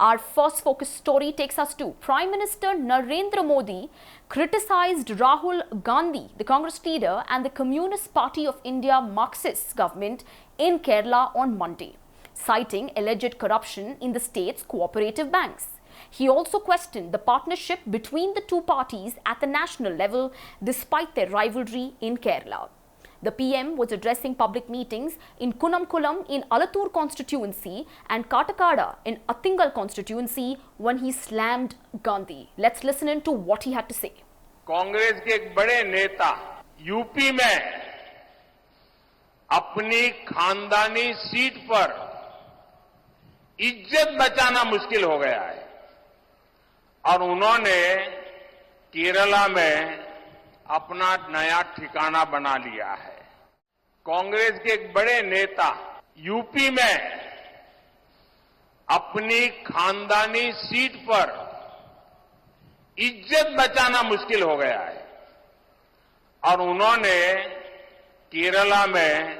Our first focus story takes us to Prime Minister Narendra Modi criticized Rahul Gandhi, the Congress leader, and the Communist Party of India Marxist government in Kerala on Monday, citing alleged corruption in the state's cooperative banks. He also questioned the partnership between the two parties at the national level despite their rivalry in Kerala. The PM was addressing public meetings in Kunnamkulam in Alattur constituency and Katakada in Attingal constituency when he slammed Gandhi. Let's listen in to what he had to say. Congress के एक बड़े नेता UP में अपनी खानदानी seat पर इज्जत बचाना मुश्किल हो गया है और उन्होंने केरला में अपना नया ठिकाना बना लिया है। कांग्रेस के एक बड़े नेता यूपी में अपनी खानदानी सीट पर इज्जत बचाना मुश्किल हो गया है और उन्होंने केरला में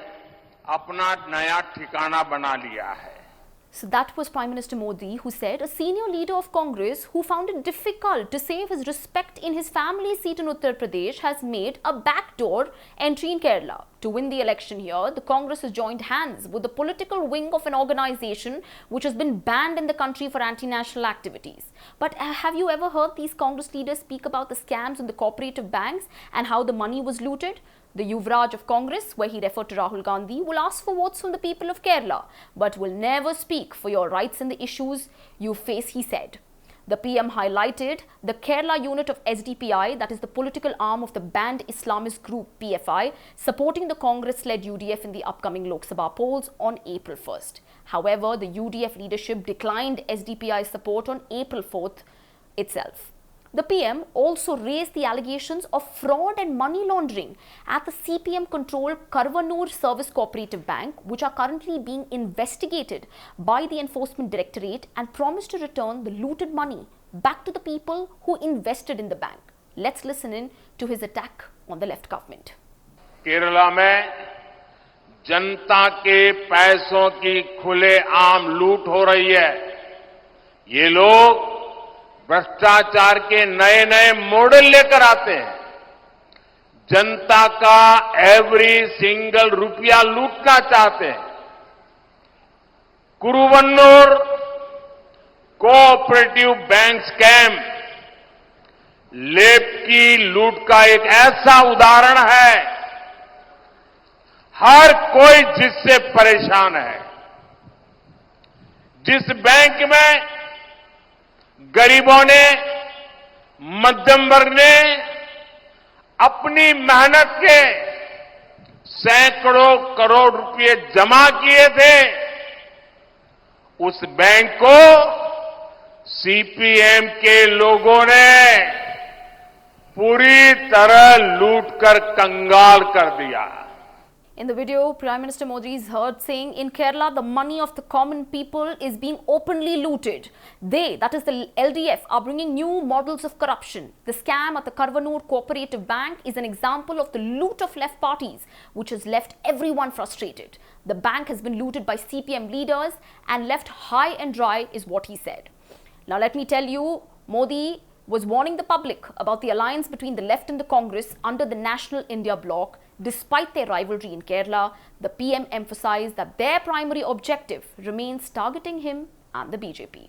अपना नया ठिकाना बना लिया है। So that was Prime Minister Modi, who said a senior leader of Congress who found it difficult to save his respect in his family seat in Uttar Pradesh has made a backdoor entry in Kerala. To win the election here, the Congress has joined hands with the political wing of an organization which has been banned in the country for anti-national activities. But have you ever heard these Congress leaders speak about the scams in the cooperative banks and how the money was looted? The Yuvraj of Congress, where he referred to Rahul Gandhi, will ask for votes from the people of Kerala, but will never speak for your rights in the issues you face, he said. The PM highlighted the Kerala unit of SDPI, that is the political arm of the banned Islamist group PFI, supporting the Congress-led UDF in the upcoming Lok Sabha polls on April 1st. However, the UDF leadership declined SDPI's support on April 4th itself. The PM also raised the allegations of fraud and money laundering at the CPM-controlled Karvanur Service Cooperative Bank, which are currently being investigated by the Enforcement Directorate, and promised to return the looted money back to the people who invested in the bank. Let's listen in to his attack on the left government. Kerala में जनता के पैसों की खुलेआम लूट हो रही है। ये लोग भ्रष्टाचार के नए नए मॉडल लेकर आते हैं। जनता का एवरी सिंगल रुपया लूटना चाहते हैं। कुरुवन्नूर कोऑपरेटिव बैंक स्कैम लेप की लूट का एक ऐसा उदाहरण है। हर कोई जिससे परेशान है। जिस बैंक में गरीबों ने, मध्यम वर्ग ने अपनी मेहनत के सैकड़ों करोड़ रुपए जमा किए थे, उस बैंक को सीपीएम के लोगों ने पूरी तरह लूटकर कंगाल कर दिया। In the video, Prime Minister Modi is heard saying in Kerala, the money of the common people is being openly looted. They, that is the LDF, are bringing new models of corruption. The scam at the Karvanur Cooperative Bank is an example of the loot of left parties, which has left everyone frustrated. The bank has been looted by CPM leaders and left high and dry, is what he said. Now let me tell you, Modi was warning the public about the alliance between the left and the Congress under the National India bloc. Despite their rivalry in Kerala, the PM emphasized that their primary objective remains targeting him and the BJP.